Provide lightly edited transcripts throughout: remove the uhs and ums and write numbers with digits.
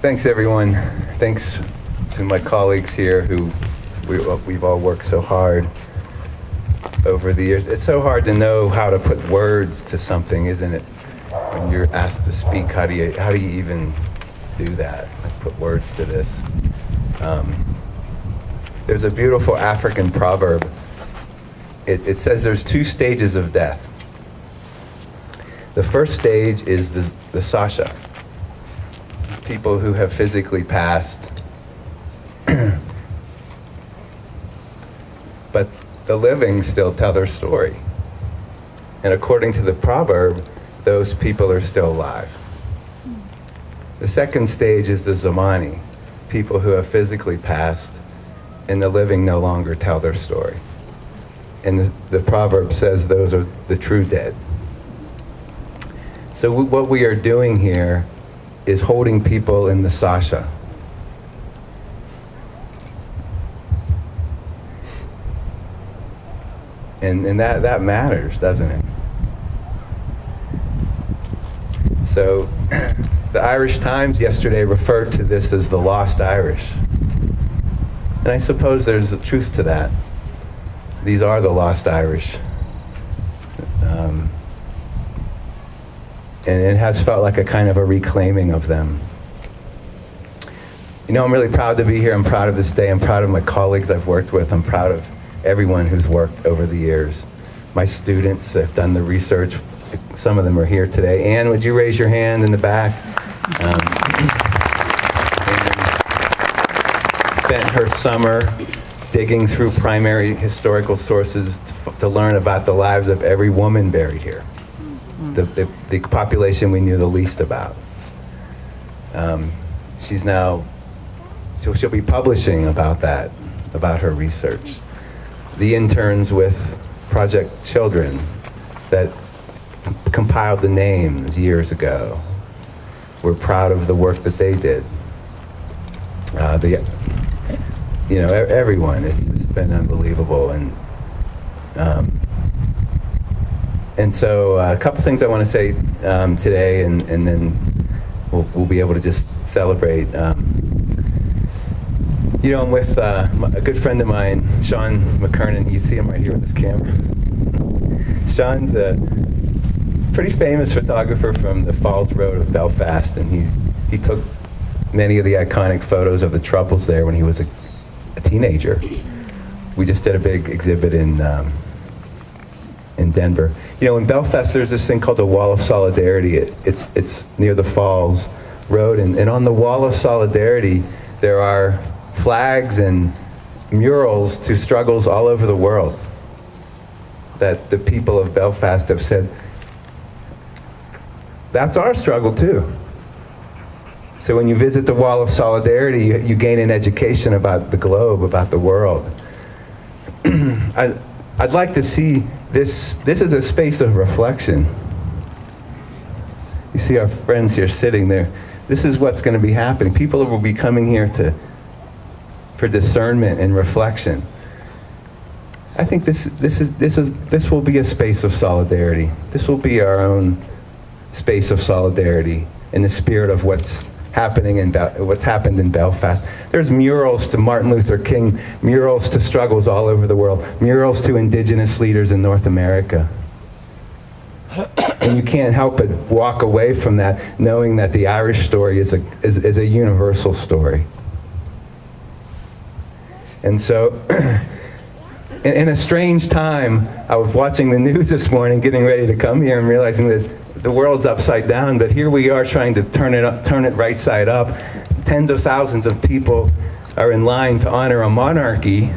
Thanks, everyone. Thanks to my colleagues here who we've all worked so hard over the years. It's so hard to know how to put words to something, isn't it? When you're asked to speak, how do you even do that? Like put words to this. There's a beautiful African proverb. It says there's two stages of death. The first stage is the Sasha. People who have physically passed, but the living still tell their story. And according to the proverb, those people are still alive. The second stage is the Zamani, people who have physically passed, and the living no longer tell their story. And the proverb says those are the true dead. So what we are doing here is holding people in the Sasha. And that matters, doesn't it? So the Irish Times yesterday referred to this as the lost Irish. And I suppose there's a truth to that. These are the lost Irish. And it has felt like a kind of a reclaiming of them. You know, I'm really proud to be here. I'm proud of this day. I'm proud of my colleagues I've worked with. I'm proud of everyone who's worked over the years. My students have done the research. Some of them are here today. Anne, would you raise your hand in the back? Anne spent her summer digging through primary historical sources to learn about the lives of every woman buried here. The population we knew the least about. She'll be publishing about that, about her research. The interns with Project Children that compiled the names years ago. We're proud of the work that they did. Everyone, it's been unbelievable. And so a couple things I want to say today, and then we'll be able to just celebrate. I'm with a good friend of mine, Sean McKernan. You see him right here with his camera. Sean's a pretty famous photographer from the Falls Road of Belfast, and he took many of the iconic photos of the Troubles there when he was a teenager. We just did a big exhibit in Denver. In Belfast, there's this thing called the Wall of Solidarity. It's near the Falls Road, and on the Wall of Solidarity, there are flags and murals to struggles all over the world that the people of Belfast have said, that's our struggle too. So when you visit the Wall of Solidarity, you gain an education about the globe, about the world. I'd like to see this is a space of reflection. You see our friends here sitting there. This is what's going to be happening. People will be coming here for discernment and reflection. I think this will be a space of solidarity. This will be our own space of solidarity in the spirit of what's happening what's happened in Belfast. There's murals to Martin Luther King, murals to struggles all over the world, murals to indigenous leaders in North America. And you can't help but walk away from that knowing that the Irish story is a universal story. And so, in a strange time, I was watching the news this morning, getting ready to come here and realizing that the world's upside down, but here we are trying to turn it right side up. Tens of thousands of people are in line to honor a monarchy.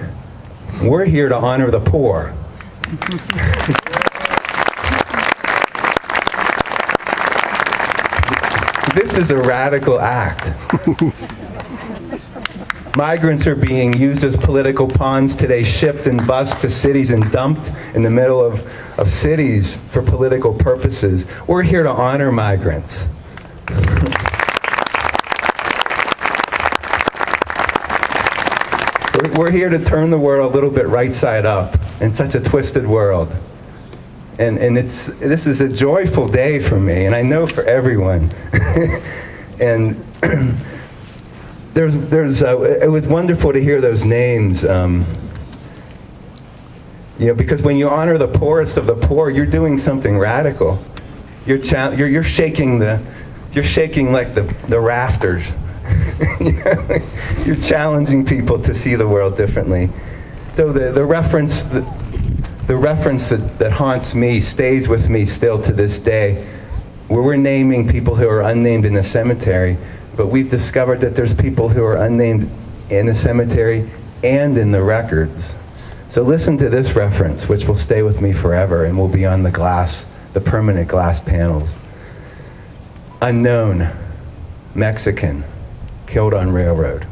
We're here to honor the poor. This is a radical act. Migrants are being used as political pawns today, shipped and bused to cities and dumped in the middle of cities for political purposes. We're here to honor migrants. We're here to turn the world a little bit right side up in such a twisted world. And this is a joyful day for me, and I know for everyone. And it was wonderful to hear those names. Because when you honor the poorest of the poor, you're doing something radical. You're shaking like the rafters. You're challenging people to see the world differently. So the reference that haunts me stays with me still to this day, where we're naming people who are unnamed in the cemetery, but we've discovered that there's people who are unnamed in the cemetery and in the records. So listen to this reference, which will stay with me forever and will be on the permanent glass panels. Unknown, Mexican, killed on railroad.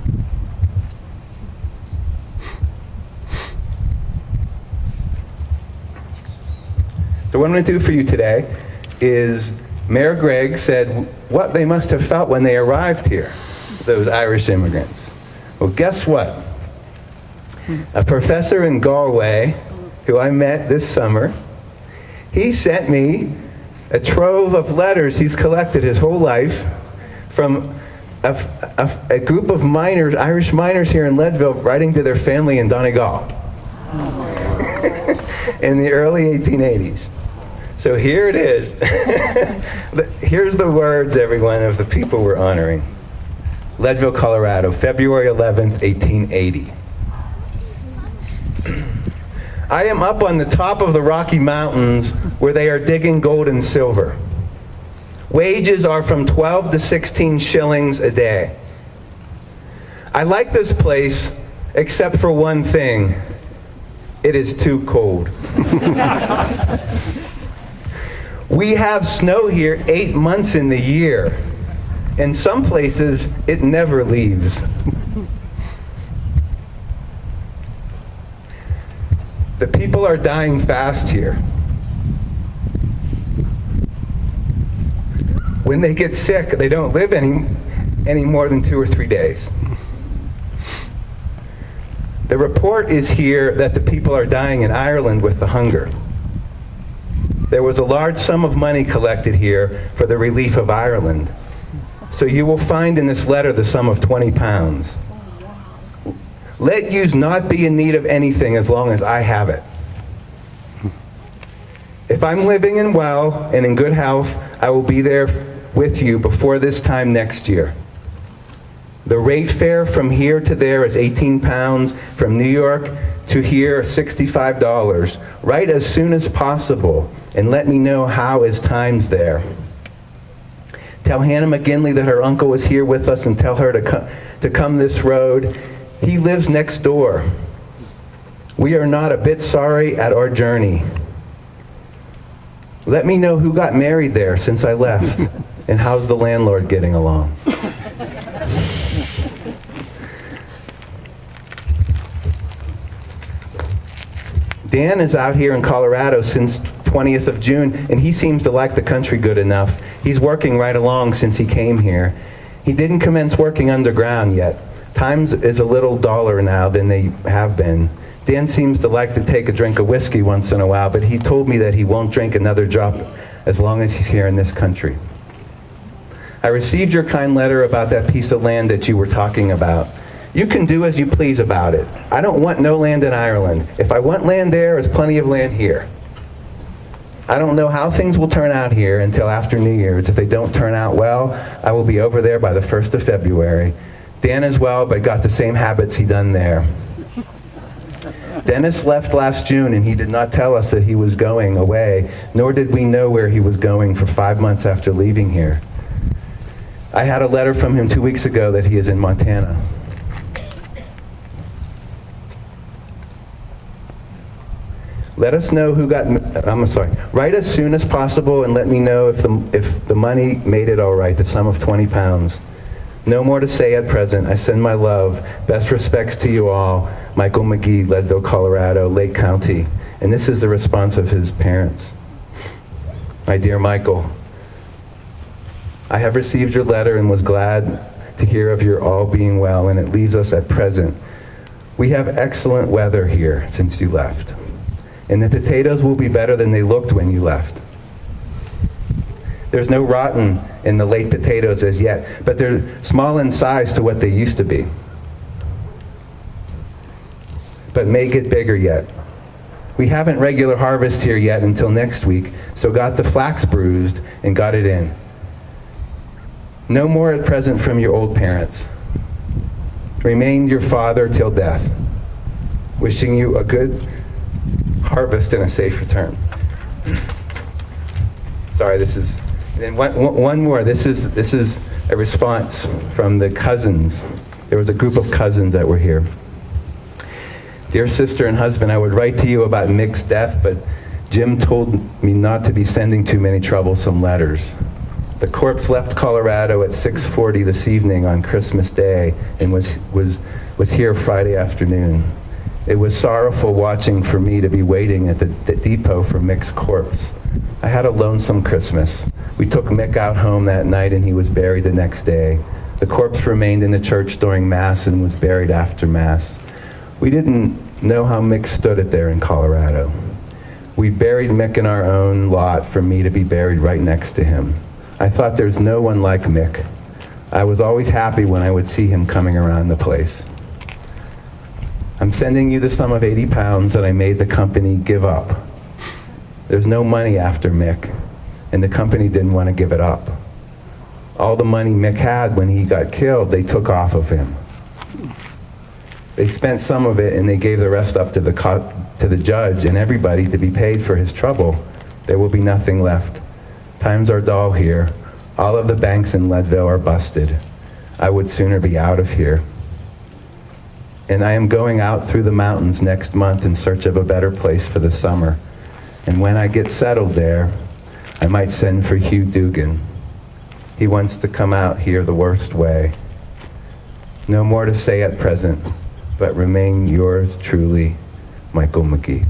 So what I'm going to do for you today is, Mayor Gregg said what they must have felt when they arrived here, those Irish immigrants. Well, guess what? A professor in Galway, who I met this summer, he sent me a trove of letters he's collected his whole life from a group of miners, Irish miners here in Leadville, writing to their family in Donegal in the early 1880s. So here it is. Here's the words, everyone, of the people we're honoring. Leadville, Colorado, February 11th, 1880. I am up on the top of the Rocky Mountains where they are digging gold and silver. Wages are from 12 to 16 shillings a day. I like this place except for one thing. It is too cold. We have snow here 8 months in the year. In some places, it never leaves. The people are dying fast here. When they get sick, they don't live any more than 2 or 3 days. The report is here that the people are dying in Ireland with the hunger. There was a large sum of money collected here for the relief of Ireland. So you will find in this letter the sum of 20 pounds. Let yous not be in need of anything as long as I have it. If I'm living and well and in good health, I will be there with you before this time next year. The rate fare from here to there is 18 pounds, from New York to here $65. Write as soon as possible and let me know how is times there. Tell Hannah McGinley that her uncle is here with us and tell her to come this road. He lives next door. We are not a bit sorry at our journey. Let me know who got married there since I left, and how's the landlord getting along. Dan is out here in Colorado since 20th of June, and he seems to like the country good enough. He's working right along since he came here. He didn't commence working underground yet. Times is a little duller now than they have been. Dan seems to like to take a drink of whiskey once in a while, but he told me that he won't drink another drop as long as he's here in this country. I received your kind letter about that piece of land that you were talking about. You can do as you please about it. I don't want no land in Ireland. If I want land there's plenty of land here. I don't know how things will turn out here until after New Year's. If they don't turn out well, I will be over there by the 1st of February. Dan as well, but got the same habits he done there. Dennis left last June, and he did not tell us that he was going away, nor did we know where he was going for 5 months after leaving here. I had a letter from him 2 weeks ago that he is in Montana. Let us know who got, write as soon as possible and let me know if the money made it all right, the sum of 20 pounds. No more to say at present. I send my love. Best respects to you all. Michael McGee, Leadville, Colorado, Lake County. And this is the response of his parents. My dear Michael, I have received your letter and was glad to hear of your all being well, and it leaves us at present. We have excellent weather here since you left, and the potatoes will be better than they looked when you left. There's no rotten in the late potatoes as yet, but they're small in size to what they used to be. But may get bigger yet. We haven't regular harvest here yet until next week, so got the flax bruised and got it in. No more at present from your old parents. Remain your father till death. Wishing you a good harvest and a safe return. Sorry, this is, and then one more. This is a response from the cousins. There was a group of cousins that were here. Dear sister and husband, I would write to you about Mick's death, but Jim told me not to be sending too many troublesome letters. The corpse left Colorado at 6:40 this evening on Christmas Day and was here Friday afternoon. It was sorrowful watching for me to be waiting at the depot for Mick's corpse. I had a lonesome Christmas. We took Mick out home that night and he was buried the next day. The corpse remained in the church during Mass and was buried after Mass. We didn't know how Mick stood it there in Colorado. We buried Mick in our own lot for me to be buried right next to him. I thought there's no one like Mick. I was always happy when I would see him coming around the place. I'm sending you the sum of 80 pounds that I made the company give up. There's no money after Mick, and the company didn't want to give it up. All the money Mick had when he got killed, they took off of him. They spent some of it and they gave the rest up to the judge and everybody to be paid for his trouble. There will be nothing left. Times are dull here. All of the banks in Leadville are busted. I would sooner be out of here. And I am going out through the mountains next month in search of a better place for the summer. And when I get settled there, I might send for Hugh Dugan. He wants to come out here the worst way. No more to say at present, but remain yours truly, Michael McGee.